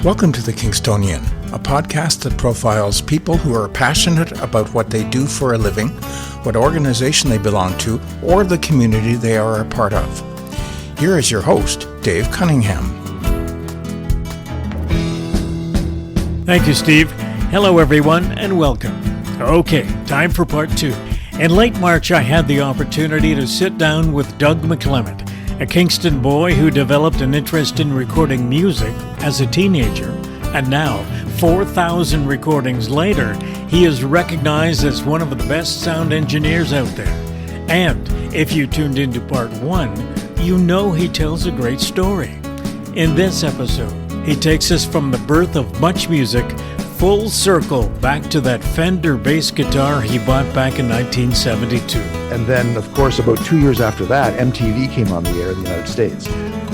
Welcome to The Kingstonian, a podcast that profiles people who are passionate about what they do for a living, what organization they belong to, or the community they are a part of. Here is your host, Dave Cunningham. Thank you, Steve. Hello, everyone, and welcome. Okay, time for part 2. In late March, I had the opportunity to sit down with Doug McClement, a Kingston boy who developed an interest in recording music as a teenager, and now, 4,000 recordings later, he is recognized as one of the best sound engineers out there. And if you tuned into part 1, you know he tells a great story. In this episode, he takes us from the birth of much music full circle back to that Fender bass guitar he bought back in 1972. And then, of course, about 2 years after that, MTV came on the air in the United States.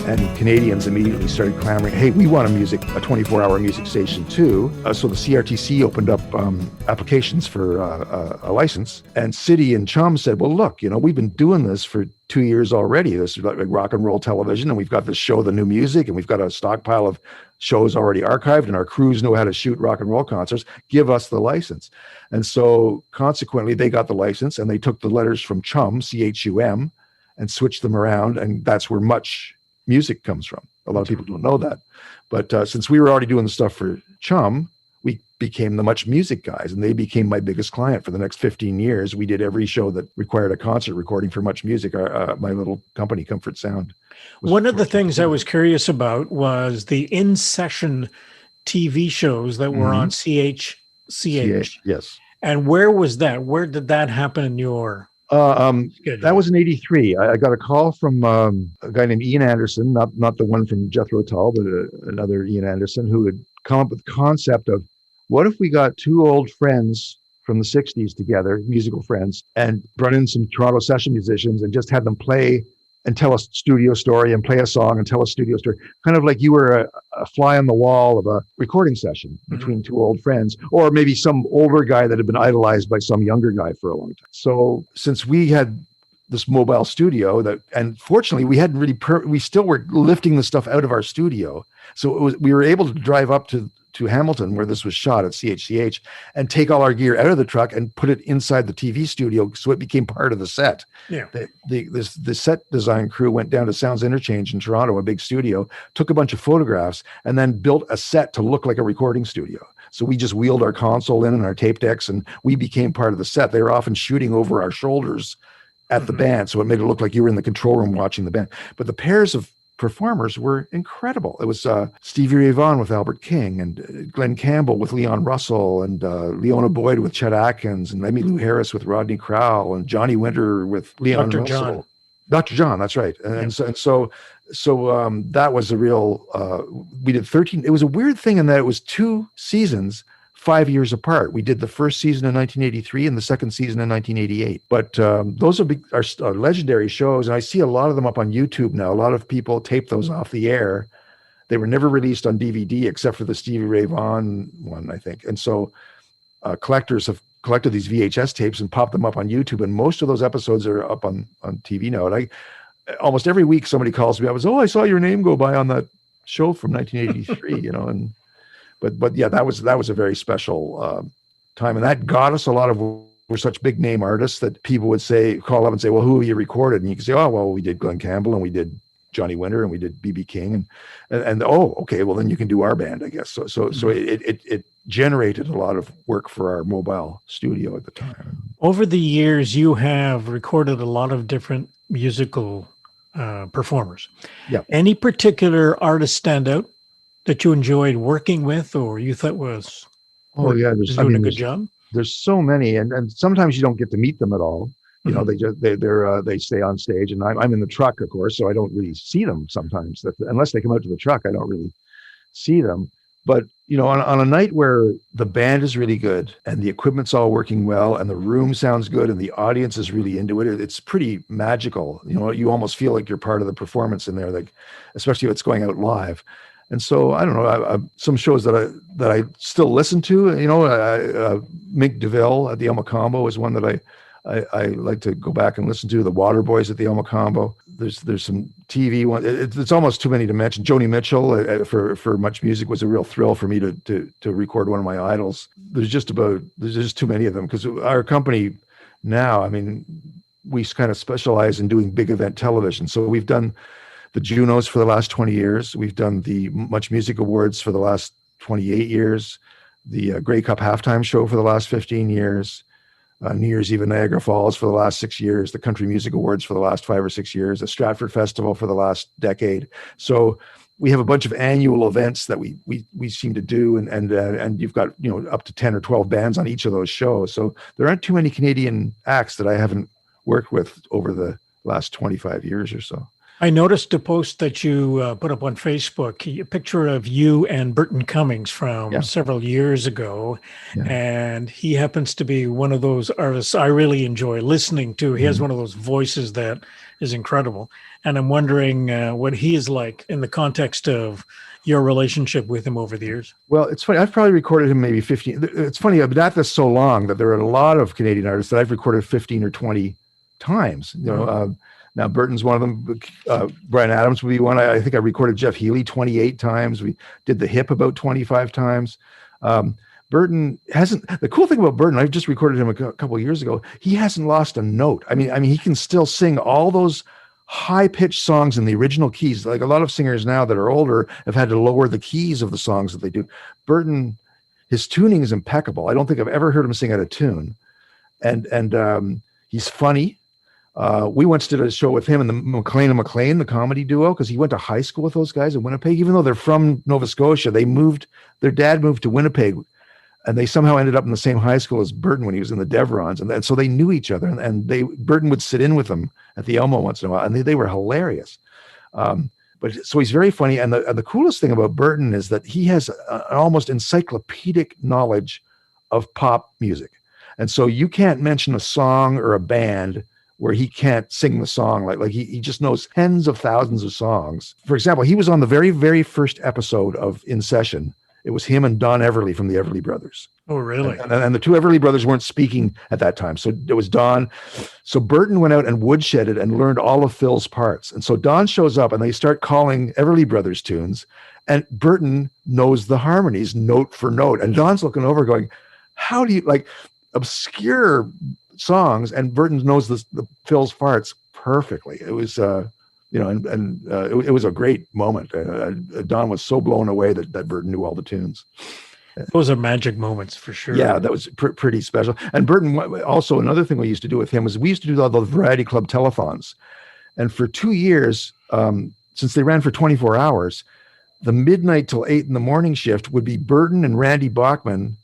And Canadians immediately started clamoring, hey, we want a 24-hour music station too. So the CRTC opened up applications for a license. And City and Chum said, well, look, we've been doing this for 2 years already. This is like rock and roll television. And we've got this show, The New Music, and we've got a stockpile of shows already archived, and our crews know how to shoot rock and roll concerts. Give us the license. And so consequently, they got the license, and they took the letters from Chum, CHUM, and switched them around. And that's where much music comes from. A lot of people don't know that. But since we were already doing the stuff for Chum, we became the Much Music guys, and they became my biggest client for the next 15 years. We did every show that required a concert recording for Much Music. My little company, Comfort Sound. One of the things I was curious about was the in-session TV shows that were on CH. Yes. And where was that? Where did that happen in your that was in 83. I got a call from a guy named Ian Anderson, not the one from Jethro Tull, but another Ian Anderson, who had come up with the concept of, what if we got two old friends from the 60s together, musical friends, and brought in some Toronto session musicians and just had them play and tell a studio story and play a song and tell a studio story, kind of like you were a fly on the wall of a recording session between two old friends, or maybe some older guy that had been idolized by some younger guy for a long time. So since we had this mobile studio and fortunately we hadn't really, we still were lifting the stuff out of our studio. So we were able to drive up to Hamilton, where this was shot at CHCH, and take all our gear out of the truck and put it inside the TV studio, so it became part of the set. Yeah. The set design crew went down to Sounds Interchange in Toronto, a big studio, took a bunch of photographs, and then built a set to look like a recording studio. So we just wheeled our console in and our tape decks, and we became part of the set. They were often shooting over our shoulders at the band, so it made it look like you were in the control room watching the band. But the pairs of performers were incredible. It was Stevie Ray Vaughan with Albert King, and Glenn Campbell with Leon Russell, and Leona Boyd with Chet Atkins, and Emmylou Harris with Rodney Crowell, and Johnny Winter with Leon Russell. Dr. John, that's right. And so that was a real, we did 13. It was a weird thing in that it was 2 seasons, 5 years apart. We did the first season in 1983 and the second season in 1988. But those are legendary shows, and I see a lot of them up on YouTube now. A lot of people tape those off the air. They were never released on DVD except for the Stevie Ray Vaughan one, I think. And so collectors have collected these VHS tapes and popped them up on YouTube, and most of those episodes are up on TV now. And almost every week somebody calls me up and says, I saw your name go by on that show from 1983, and But yeah, that was a very special time, and that got us a lot of. We're such big name artists that people would call up and say, "Well, who have you recorded?" And you can say, "Oh, well, we did Glenn Campbell, and we did Johnny Winter, and we did B.B. King, and oh, okay, well then you can do our band, I guess." So it generated a lot of work for our mobile studio at the time. Over the years, you have recorded a lot of different musical performers. Yeah. Any particular artist stand out that you enjoyed working with, or you thought was doing a good job? There's so many, and sometimes you don't get to meet them at all. They stay on stage, and I'm in the truck, of course, so I don't really see them sometimes. Unless they come out to the truck, I don't really see them. But on a night where the band is really good and the equipment's all working well and the room sounds good and the audience is really into it, it's pretty magical. You almost feel like you're part of the performance in there, like especially if it's going out live. And so I don't know, some shows that I still listen to, Mink DeVille at the El Macombo is one that I like to go back and listen to the Waterboys at the Elmo Combo. There's some TV one. It's almost too many to mention. Joni Mitchell for Much Music was a real thrill for me to record one of my idols. There's just too many of them, because our company now, I mean, we kind of specialize in doing big event television. So we've done the Junos for the last 20 years. We've done the Much Music Awards for the last 28 years, the Grey Cup halftime show for the last 15 years, New Year's Eve in Niagara Falls for the last 6 years, the Country Music Awards for the last 5 or 6 years, the Stratford Festival for the last decade. So we have a bunch of annual events that we seem to do, and you've got, you know, up to 10 or 12 bands on each of those shows. So there aren't too many Canadian acts that I haven't worked with over the last 25 years or so. I noticed a post that you put up on Facebook, a picture of you and Burton Cummings from several years ago. Yeah. And he happens to be one of those artists I really enjoy listening to. He has one of those voices that is incredible. And I'm wondering what he is like in the context of your relationship with him over the years. Well, it's funny. I've probably recorded him maybe 15. It's funny. I've been at this so long that there are a lot of Canadian artists that I've recorded 15 or 20 times. You know, now Burton's one of them. Bryan Adams would be one. I think I recorded Jeff Healey 28 times. We did The Hip about 25 times. Burton hasn't. The cool thing about Burton, I just recorded him a couple of years ago. He hasn't lost a note. I mean, he can still sing all those high-pitched songs in the original keys. Like a lot of singers now that are older have had to lower the keys of the songs that they do. Burton, his tuning is impeccable. I don't think I've ever heard him sing out of tune, and he's funny. We once did a show with him and the McClain and McClain, the comedy duo, because he went to high school with those guys in Winnipeg. Even though they're from Nova Scotia, their dad moved to Winnipeg, and they somehow ended up in the same high school as Burton when he was in the Devrons. And so they knew each other, and Burton would sit in with them at the Elmo once in a while, and they were hilarious. But so he's very funny. And the coolest thing about Burton is that he has an almost encyclopedic knowledge of pop music. And so you can't mention a song or a band where he can't sing the song. Like he just knows tens of thousands of songs. For example, he was on the very, very first episode of In Session. It was him and Don Everly from the Everly Brothers. Oh, really? And the two Everly Brothers weren't speaking at that time. So it was Don. So Burton went out and woodshedded and learned all of Phil's parts. And so Don shows up and they start calling Everly Brothers tunes. And Burton knows the harmonies note for note. And Don's looking over going, how do you, like, obscure songs, and Burton knows the Phil's parts perfectly. It was, it was a great moment. Don was so blown away that Burton knew all the tunes. Those are magic moments for sure. Yeah, that was pretty special. And Burton, also another thing we used to do with him was we used to do all the Variety Club telethons. And for 2 years, since they ran for 24 hours, the midnight till 8 in the morning shift would be Burton and Randy Bachman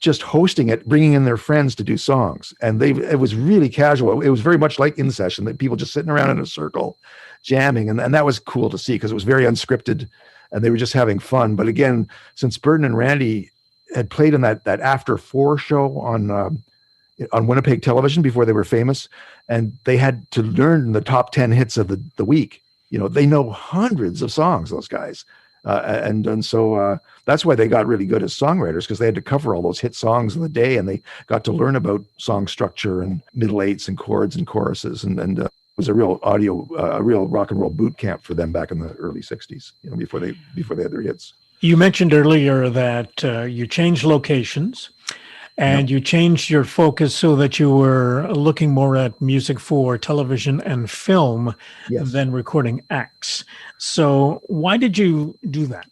just hosting it, bringing in their friends to do songs. And it was really casual. It was very much like In Session, that people just sitting around in a circle jamming. And that was cool to see because it was very unscripted and they were just having fun. But again, since Burton and Randy had played in that After 4 show on Winnipeg television before they were famous, and they had to learn the top 10 hits of the week, you know, they know hundreds of songs, those guys. And so that's why they got really good as songwriters, because they had to cover all those hit songs of the day, and they got to learn about song structure and middle eights and chords and choruses. And it was a real rock and roll boot camp for them back in the early 60s, you know, before they had their hits. You mentioned earlier that you changed locations and you changed your focus so that you were looking more at music for television and film than recording acts. So why did you do that?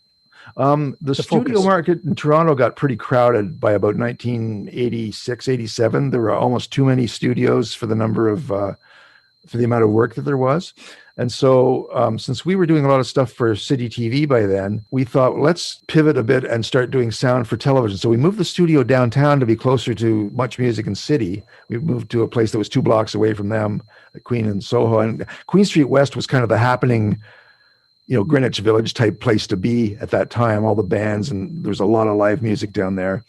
The studio market in Toronto got pretty crowded by about 1986, 87. There were almost too many studios for the amount of work that there was. And so since we were doing a lot of stuff for City TV by then, we thought, let's pivot a bit and start doing sound for television. So we moved the studio downtown to be closer to Much Music and City. We moved to a place that was 2 blocks away from them, at Queen and Soho. And Queen Street West was kind of the happening, you know, Greenwich Village type place to be at that time, all the bands, and there was a lot of live music down there.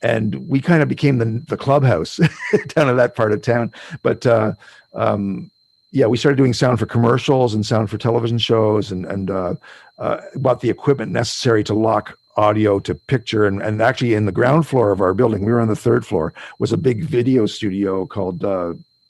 And we kind of became the clubhouse down in that part of town. But we started doing sound for commercials and sound for television shows, and bought the equipment necessary to lock audio to picture. And actually in the ground floor of our building, we were on the third floor, was a big video studio called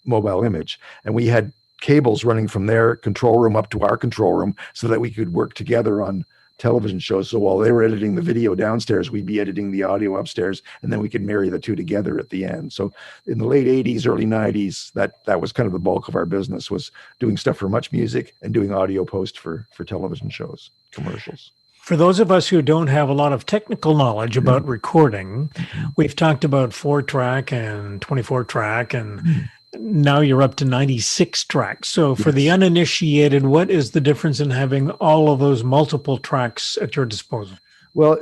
Mobile Image. And we had cables running from their control room up to our control room so that we could work together on television shows. So while they were editing the video downstairs, we'd be editing the audio upstairs, and then we could marry the two together at the end. So in the late 80s, early 90s, that was kind of the bulk of our business, was doing stuff for Much Music and doing audio post for television shows, commercials. For those of us who don't have a lot of technical knowledge about recording, we've talked about 4-track and 24-track, and now you're up to 96 tracks. So for the uninitiated, what is the difference in having all of those multiple tracks at your disposal? Well,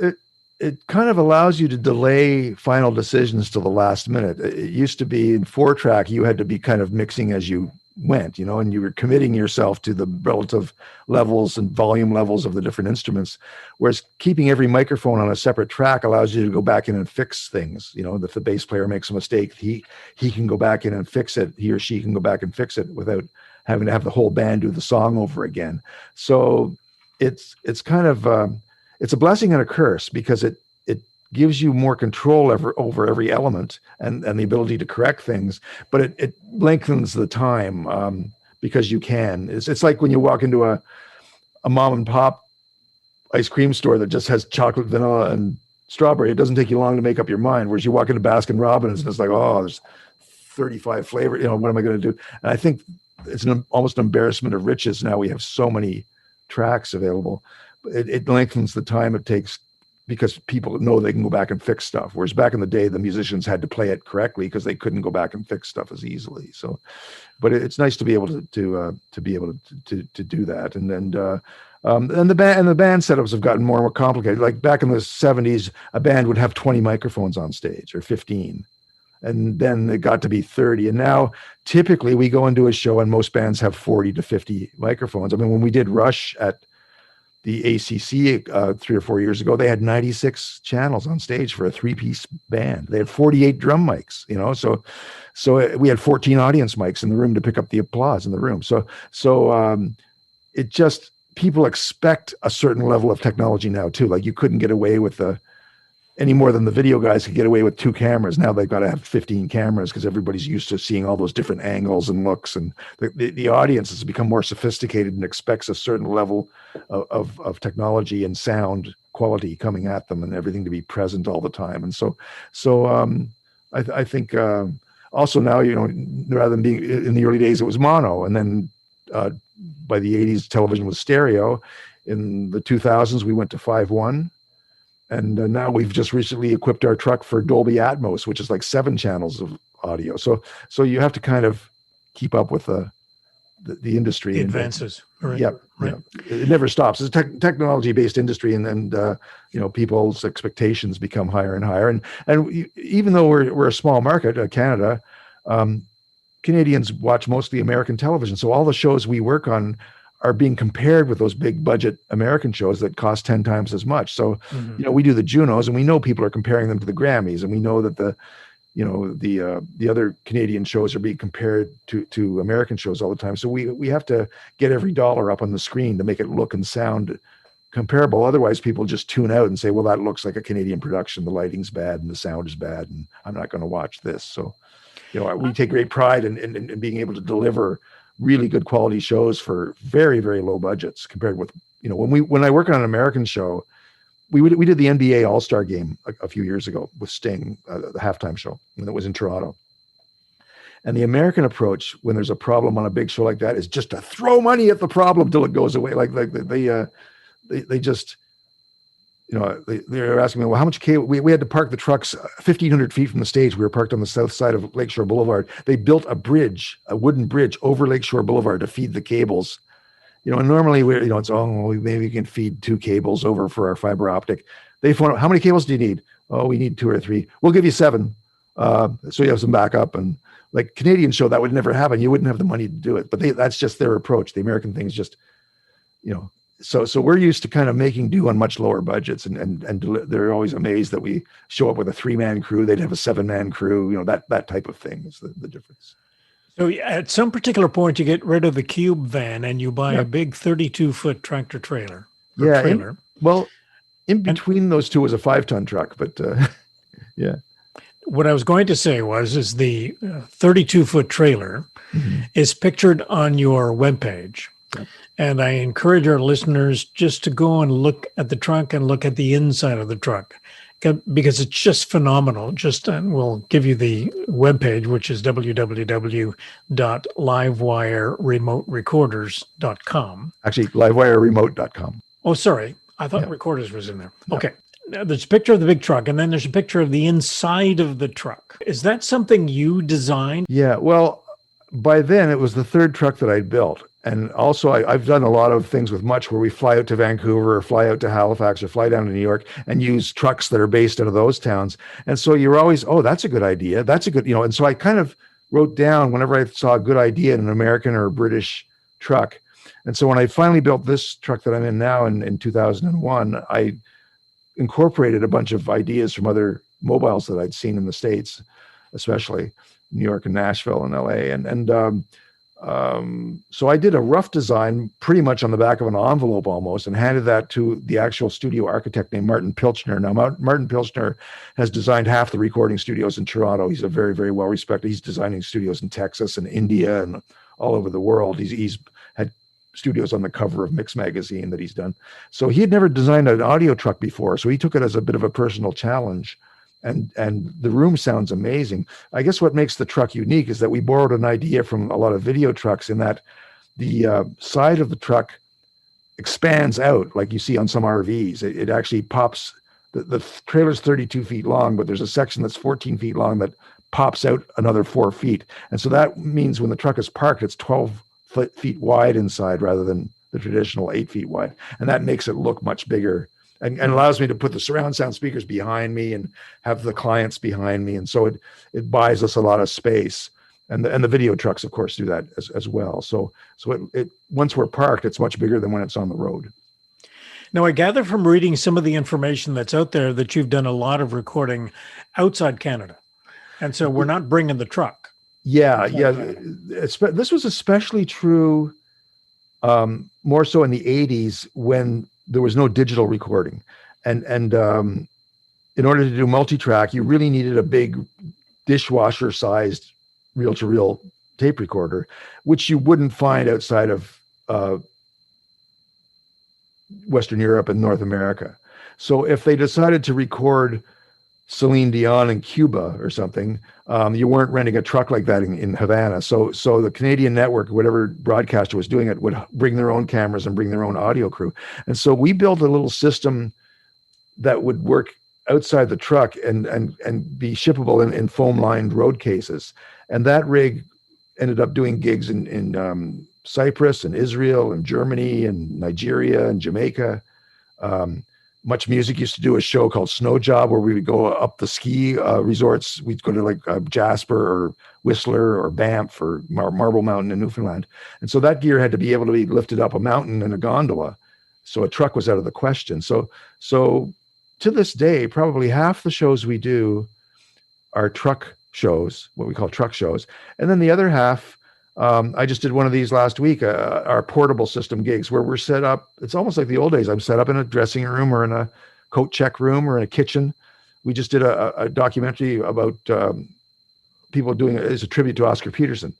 it kind of allows you to delay final decisions to the last minute. It used to be in 4-track, you had to be kind of mixing as you went, and you were committing yourself to the relative levels and volume levels of the different instruments. Whereas keeping every microphone on a separate track allows you to go back in and fix things. If the bass player makes a mistake, he can go back in and fix it. He or she can go back and fix it without having to have the whole band do the song over again. So it's kind of it's a blessing and a curse, because it gives you more control over every element and the ability to correct things, but it lengthens the time because you can. It's like when you walk into a mom and pop ice cream store that just has chocolate, vanilla, and strawberry. It doesn't take you long to make up your mind. Whereas you walk into Baskin Robbins and it's like, oh, there's 35 flavors. What am I going to do? And I think it's almost an embarrassment of riches. Now we have so many tracks available. It lengthens the time it takes, because people know they can go back and fix stuff. Whereas back in the day, the musicians had to play it correctly because they couldn't go back and fix stuff as easily. So, but it's nice to be able to be able to do that. And the band setups have gotten more and more complicated. Like back in the 70s, a band would have 20 microphones on stage, or 15. And then it got to be 30. And now typically we go into a show and most bands have 40 to 50 microphones. I mean, when we did Rush at the ACC 3 or 4 years ago, they had 96 channels on stage for a 3-piece band. They had 48 drum mics, so we had 14 audience mics in the room to pick up the applause in the room. So it just, people expect a certain level of technology now too. Like you couldn't get away with any more than the video guys could get away with 2 cameras. Now they've got to have 15 cameras because everybody's used to seeing all those different angles and looks, and the audience has become more sophisticated and expects a certain level of technology and sound quality coming at them, and everything to be present all the time. And so I think also now, rather than being in the early days, it was mono, and then by the 80s, television was stereo. In the 2000s, we went to 5.1. And now we've just recently equipped our truck for Dolby Atmos, which is like 7 channels of audio. So you have to kind of keep up with the industry. The advances. Right. Yeah. It never stops. It's a technology-based industry, and people's expectations become higher and higher. And even though we're a small market, Canada, Canadians watch mostly American television. So all the shows we work on are being compared with those big budget American shows that cost 10 times as much. So, we do the Junos, and we know people are comparing them to the Grammys, and we know that the other Canadian shows are being compared to American shows all the time. So we have to get every dollar up on the screen to make it look and sound comparable. Otherwise, people just tune out and say, well, that looks like a Canadian production. The lighting's bad and the sound is bad, and I'm not going to watch this. So, we take great pride in being able to deliver really good quality shows for very, very low budgets compared with, when I work on an American show, we did the NBA All-Star game a few years ago with Sting, the halftime show, when it was in Toronto. And the American approach when there's a problem on a big show like that is just to throw money at the problem till it goes away. Like they just, they're asking me, well, how much cable? We had to park the trucks 1,500 feet from the stage. We were parked on the south side of Lakeshore Boulevard. They built a wooden bridge over Lakeshore Boulevard to feed the cables. And normally it's, maybe we can feed 2 cables over for our fiber optic. They phone up, how many cables do you need? Oh, we need 2 or 3. We'll give you 7. So you have some backup. And like Canadian show, that would never happen. You wouldn't have the money to do it, but that's just their approach. The American thing is just, So we're used to kind of making do on much lower budgets, and they're always amazed that we show up with a 3-man crew. They'd have a 7-man crew. That type of thing is the difference. So at some particular point, you get rid of the cube van and you buy a big 32-foot tractor trailer. Well, in between those two was a 5-ton truck, but yeah. What I was going to say is the 32-foot trailer is pictured on your webpage. Yep. And I encourage our listeners just to go and look at the truck and look at the inside of the truck, because it's just phenomenal. We'll give you the webpage, which is www.livewireremoterecorders.com. Actually, livewireremote.com. Oh, sorry. I thought recorders was in there. No. Okay. Now, there's a picture of the big truck, and then there's a picture of the inside of the truck. Is that something you designed? Yeah. Well, by then it was the third truck that I'd built. And also I've done a lot of things with Much where we fly out to Vancouver or fly out to Halifax or fly down to New York and use trucks that are based out of those towns. And so you're always, oh, that's a good idea. That's a good, and so I kind of wrote down whenever I saw a good idea in an American or a British truck. And so when I finally built this truck that I'm in now in 2001, I incorporated a bunch of ideas from other mobiles that I'd seen in the States, especially New York and Nashville and LA. So I did a rough design pretty much on the back of an envelope almost and handed that to the actual studio architect named Martin Pilchner. Now, Martin Pilchner has designed half the recording studios in Toronto. He's a very, very well-respected. He's designing studios in Texas and India and all over the world. He's had studios on the cover of Mix magazine that he's done. So he had never designed an audio truck before. So he took it as a bit of a personal challenge. And the room sounds amazing. I guess what makes the truck unique is that we borrowed an idea from a lot of video trucks in that the side of the truck expands out like you see on some RVs. It actually pops. The trailer's 32 feet long, but there's a section that's 14 feet long that pops out another 4 feet. And so that means when the truck is parked, it's 12 feet wide inside rather than the traditional 8 feet wide. And that makes it look much bigger. And allows me to put the surround sound speakers behind me and have the clients behind me. And so it buys us a lot of space. And the video trucks, of course, do that as well. So it once we're parked, it's much bigger than when it's on the road. Now, I gather from reading some of the information that's out there that you've done a lot of recording outside Canada. And so we're not bringing the truck. Yeah. This was especially true more so in the 80s when there was no digital recording. And in order to do multi-track, you really needed a big dishwasher-sized reel-to-reel tape recorder, which you wouldn't find outside of Western Europe and North America. So if they decided to record Celine Dion in Cuba or something, you weren't renting a truck like that in Havana. So the Canadian network, whatever broadcaster was doing it, would bring their own cameras and bring their own audio crew. And so we built a little system that would work outside the truck and be shippable in foam-lined road cases. And that rig ended up doing gigs in Cyprus and Israel and Germany and Nigeria and Jamaica. Much Music used to do a show called Snow Job where we would go up the ski resorts. We'd go to like Jasper or Whistler or Banff or Marble Mountain in Newfoundland. And so that gear had to be able to be lifted up a mountain in a gondola. So a truck was out of the question. So to this day, probably half the shows we do are truck shows, what we call truck shows. And then the other half, I just did one of these last week, our portable system gigs where we're set up. It's almost like the old days. I'm set up in a dressing room or in a coat check room or in a kitchen. We just did a documentary about people doing it as a tribute to Oscar Peterson.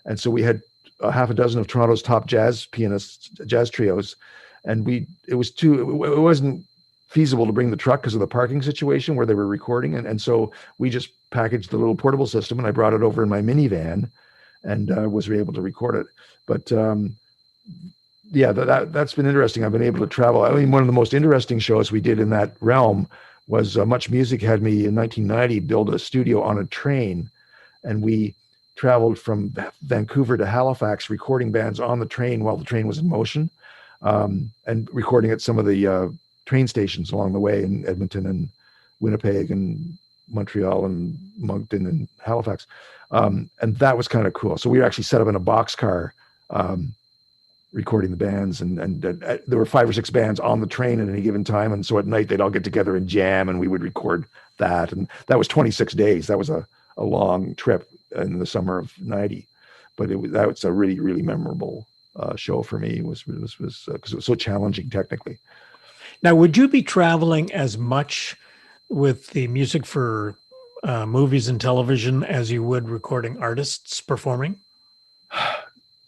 And so we had a half a dozen of Toronto's top jazz pianists, jazz trios. And it wasn't feasible to bring the truck because of the parking situation where they were recording. And so we just packaged the little portable system and I brought it over in my minivan and was able to record it. But that's been interesting. I've been able to travel. I mean, one of the most interesting shows we did in that realm was Much Music had me in 1990 build a studio on a train. And we traveled from Vancouver to Halifax, recording bands on the train while the train was in motion, and recording at some of the train stations along the way in Edmonton and Winnipeg and Montreal and Moncton and Halifax. And that was kind of cool. So we were actually set up in a boxcar recording the bands and there were 5 or 6 bands on the train at any given time. And so at night they'd all get together and jam and we would record that. And that was 26 days. That was a long trip in the summer of 90, but that was a really, really memorable show for me. It was because it was so challenging technically. Now, would you be traveling as much with the music for movies and television as you would recording artists performing?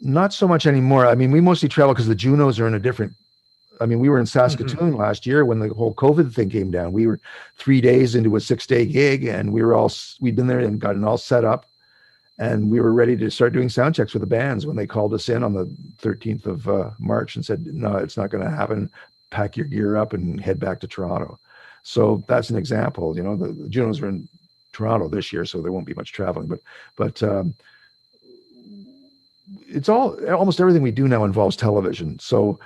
Not so much anymore. I mean, we mostly travel because the Junos are in a different. I mean, we were in Saskatoon last year when the whole COVID thing came down. We were 3 days into a 6-day gig, and we'd been there and gotten all set up, and we were ready to start doing sound checks with the bands when they called us in on the 13th of March and said, no, it's not going to happen. Pack your gear up and head back to Toronto. So that's an example. You know, the Junos are in Toronto this year, so there won't be much traveling, but it's almost everything we do now involves television. So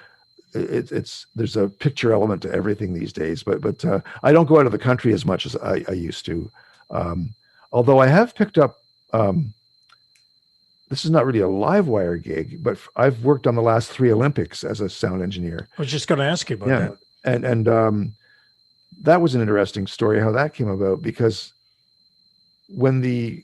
there's a picture element to everything these days, but I don't go out of the country as much as I used to. Although I have picked up, this is not really a live wire gig, but I've worked on the last 3 Olympics as a sound engineer. I was just going to ask you about that. And that was an interesting story, how that came about, because when the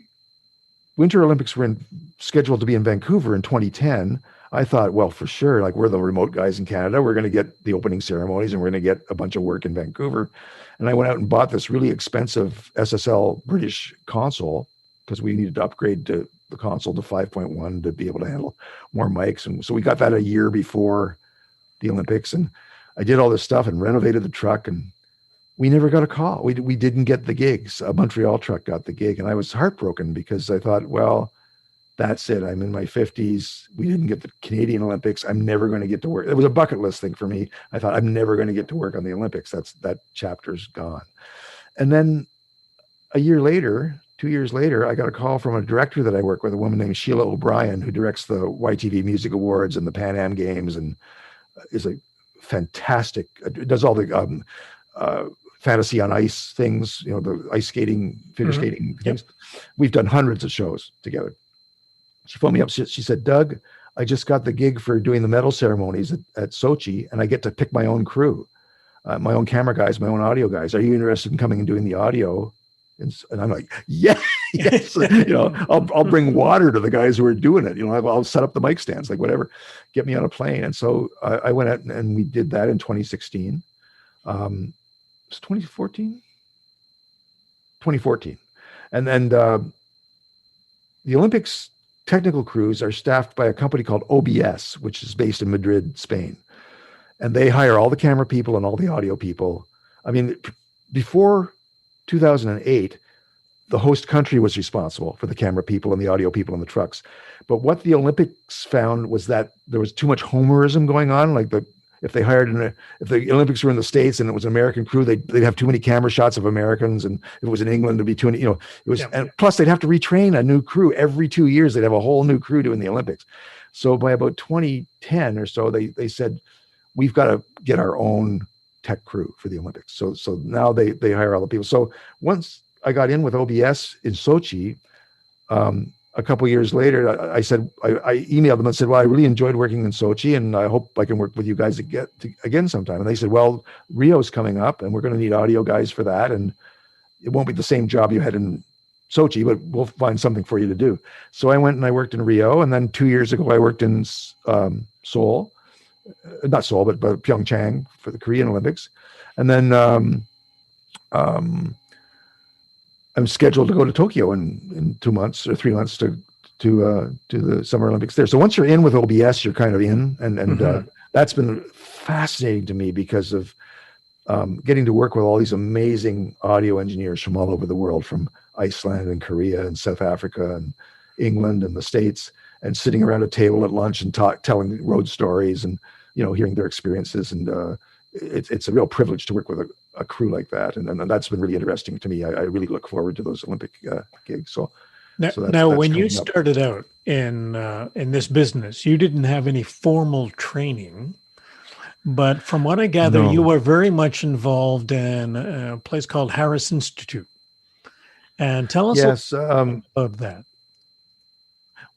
Winter Olympics were scheduled to be in Vancouver in 2010, I thought, well, for sure, like we're the remote guys in Canada, we're going to get the opening ceremonies and we're going to get a bunch of work in Vancouver. And I went out and bought this really expensive SSL British console because we needed to upgrade the console to 5.1 to be able to handle more mics. And so we got that a year before the Olympics, and I did all this stuff and renovated the truck, and we never got a call. We didn't get the gigs. A Montreal truck got the gig, and I was heartbroken because I thought, well, that's it. I'm in my 50s. We didn't get the Canadian Olympics. I'm never going to get to work. It was a bucket list thing for me. I thought I'm never going to get to work on the Olympics. That chapter's gone. And then a year later, 2 years later, I got a call from a director that I work with, a woman named Sheila O'Brien, who directs the YTV Music Awards and the Pan Am Games, and is a fantastic, does all the fantasy on ice things, you know, the ice skating, figure skating things. We've done hundreds of shows together. She phoned me up. She said, Doug, I just got the gig for doing the medal ceremonies at Sochi, and I get to pick my own crew, my own camera guys, my own audio guys. Are you interested in coming and doing the audio? And I'm like, yes. You know, I'll bring water to the guys who are doing it. You know, I'll set up the mic stands, like whatever, get me on a plane. And so I went out and we did that in 2016. It's 2014. And then the Olympics technical crews are staffed by a company called OBS, which is based in Madrid, Spain. And they hire all the camera people and all the audio people. I mean, before 2008, the host country was responsible for the camera people and the audio people and the trucks. But what the Olympics found was that there was too much homerism going on. Like if the Olympics were in the States and it was an American crew, they'd have too many camera shots of Americans. And if it was in England, it'd be too many, you know, it was, and plus they'd have to retrain a new crew every 2 years. They'd have a whole new crew doing the Olympics. So by about 2010 or so, they said, we've got to get our own tech crew for the Olympics. So now they hire all the people. So once I got in with OBS in Sochi, a couple of years later, I said, I emailed them and said, well, I really enjoyed working in Sochi, and I hope I can work with you guys again sometime. And they said, well, Rio's coming up, and we're going to need audio guys for that. And it won't be the same job you had in Sochi, but we'll find something for you to do. So I went and I worked in Rio. And then 2 years ago, I worked in Seoul, not Seoul, but Pyeongchang for the Korean Olympics. And then I'm scheduled to go to Tokyo in 2 months or 3 months to the Summer Olympics there. So once you're in with OBS, you're kind of in, and that's been fascinating to me because of getting to work with all these amazing audio engineers from all over the world, from Iceland and Korea and South Africa and England and the States, and sitting around a table at lunch and telling road stories and, you know, hearing their experiences. And it's a real privilege to work with a crew like that. And that's been really interesting to me. I really look forward to those Olympic gigs. So now when you started out in this business, you didn't have any formal training, but from what I gather, you were very much involved in a place called Harris Institute. And tell us about that.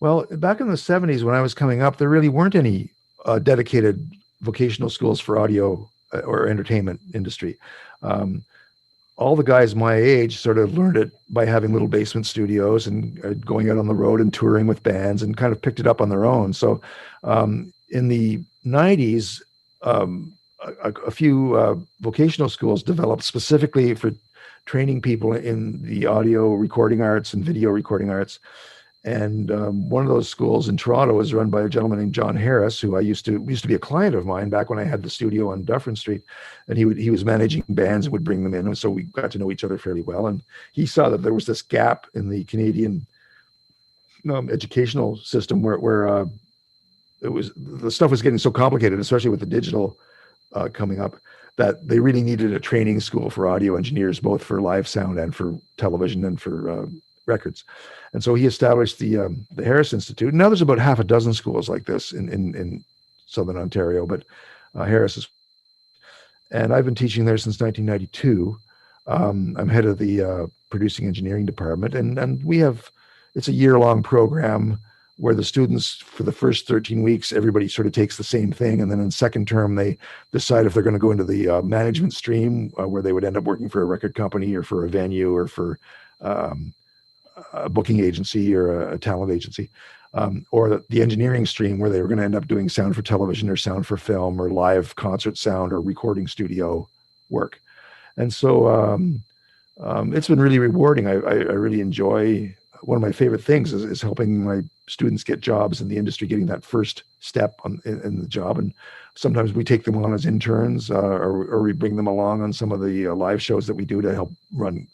Well, back in the 70s, when I was coming up, there really weren't any dedicated vocational schools for audio or entertainment industry. All the guys my age sort of learned it by having little basement studios and going out on the road and touring with bands, and kind of picked it up on their own. So in the 90s, a few vocational schools developed specifically for training people in the audio recording arts and video recording arts. And one of those schools in Toronto was run by a gentleman named John Harris, who used to be a client of mine back when I had the studio on Dufferin Street. And he was managing bands and would bring them in. And so we got to know each other fairly well. And he saw that there was this gap in the Canadian educational system where the stuff was getting so complicated, especially with the digital coming up, that they really needed a training school for audio engineers, both for live sound and for television and for records. And so he established the Harris Institute. And now there's about half a dozen schools like this in Southern Ontario, but Harris is, and I've been teaching there since 1992. I'm head of the producing engineering department, and we have, it's a year-long program where the students, for the first 13 weeks, everybody sort of takes the same thing. And then in second term, they decide if they're going to go into the management stream, where they would end up working for a record company or for a venue or for a booking agency or a talent agency, or the engineering stream, where they were going to end up doing sound for television or sound for film or live concert sound or recording studio work. And so it's been really rewarding. I really enjoy, one of my favorite things is helping my students get jobs in the industry, getting that first step in the job. And sometimes we take them on as interns, or we bring them along on some of the live shows that we do to help run,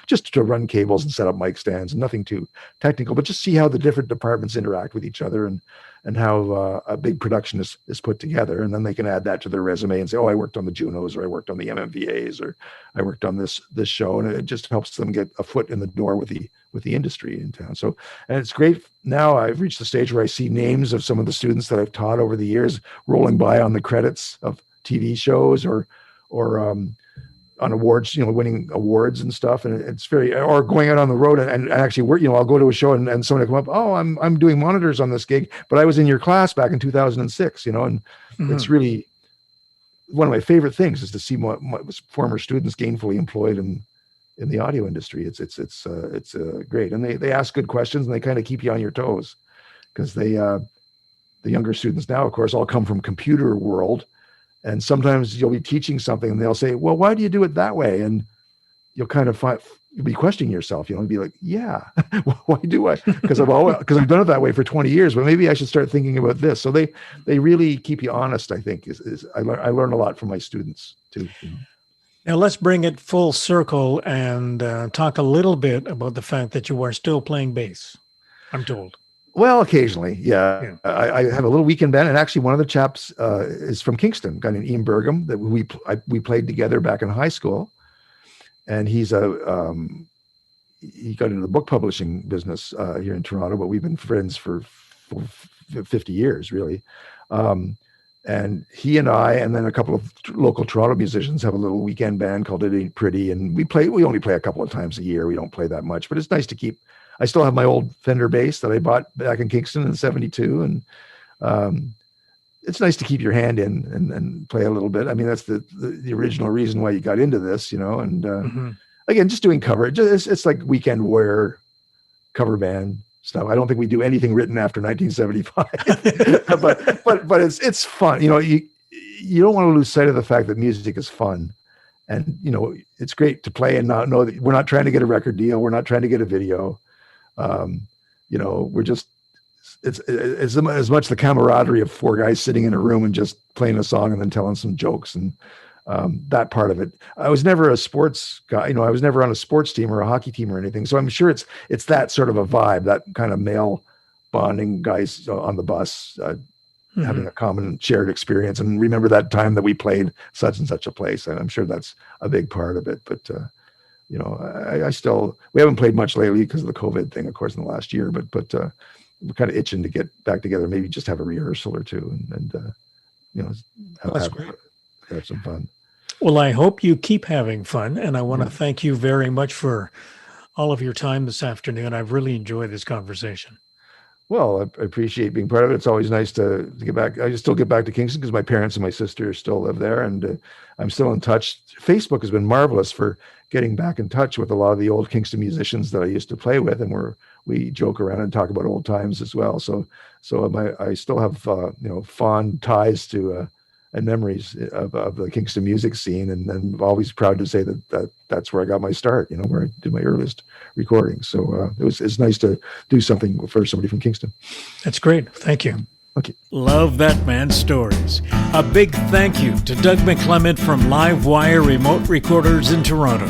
just to run cables and set up mic stands, nothing too technical, but just see how the different departments interact with each other and how a big production is put together. And then they can add that to their resume and say, oh, I worked on the Junos, or I worked on the MMVAs, or I worked on this show. And it just helps them get a foot in the door with the industry in town. So, and it's great. Now I've reached the stage where I see names of some of the students that I've taught over the years rolling by on the credits of TV shows or on awards, winning awards and stuff. And it's or going out on the road and actually work, I'll go to a show and somebody come up, oh, I'm doing monitors on this gig, but I was in your class back in 2006, and mm-hmm. It's really one of my favorite things is to see my former students gainfully employed in the audio industry. It's great. And they ask good questions and they kind of keep you on your toes, because the younger students now, of course, all come from computer world. And sometimes you'll be teaching something and they'll say, well, why do you do it that way? And you'll kind of you'll be questioning yourself. You'll be like, yeah, why do I? Because I've done it that way for 20 years, but maybe I should start thinking about this. So they really keep you honest, I think. I learn a lot from my students too. Now let's bring it full circle and talk a little bit about the fact that you are still playing bass, I'm told. Well, occasionally, yeah. I have a little weekend band, and actually one of the chaps is from Kingston, a guy named Ian Burgum, that we played together back in high school. And he got into the book publishing business here in Toronto, but we've been friends for 50 years, really. And he and I, and then a couple of local Toronto musicians, have a little weekend band called It Ain't Pretty. And we only play a couple of times a year. We don't play that much, but it's nice to keep. I still have my old Fender bass that I bought back in Kingston in '72. And it's nice to keep your hand in and play a little bit. I mean, that's the original reason why you got into this, and mm-hmm. Again, just doing cover. It's like weekend warrior cover band stuff. I don't think we do anything written after 1975, but it's fun. You don't want to lose sight of the fact that music is fun, and it's great to play and not know that we're not trying to get a record deal. We're not trying to get a video. We're just it's as much the camaraderie of four guys sitting in a room and just playing a song and then telling some jokes, and that part of it. I was never a sports guy. I was never on a sports team or a hockey team or anything. So I'm sure it's that sort of a vibe, that kind of male bonding, guys on the bus, mm-hmm. having a common shared experience. And remember that time that we played such and such a place. And I'm sure that's a big part of it. But, I still, we haven't played much lately because of the COVID thing, of course, in the last year, but we're kind of itching to get back together, maybe just have a rehearsal or two and have some fun. Well, I hope you keep having fun, and I want to thank you very much for all of your time this afternoon. I've really enjoyed this conversation. Well, I appreciate being part of it. It's always nice to get back. I still get back to Kingston because my parents and my sister still live there, and I'm still in touch. Facebook has been marvelous for getting back in touch with a lot of the old Kingston musicians that I used to play with, and we joke around and talk about old times as well. So I still have fond ties to and memories of the Kingston music scene. And I'm always proud to say that's where I got my start, where I did my earliest recordings. So it's nice to do something for somebody from Kingston. That's great. Thank you. Okay. Love that man's stories. A big thank you to Doug McClement from Livewire Remote Recorders in Toronto.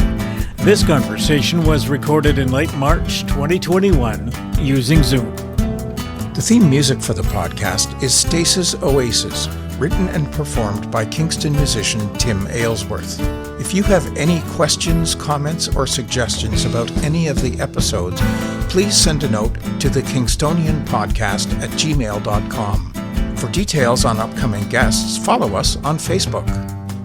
This conversation was recorded in late March 2021 using Zoom. The theme music for the podcast is Stasis Oasis, written and performed by Kingston musician Tim Aylesworth. If you have any questions, comments, or suggestions about any of the episodes, please send a note to thekingstonianpodcast at gmail.com. For details on upcoming guests, follow us on Facebook.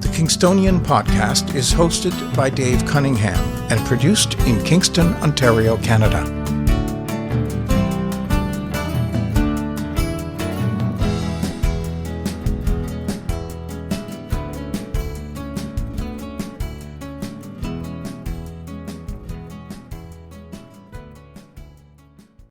The Kingstonian Podcast is hosted by Dave Cunningham and produced in Kingston, Ontario, Canada.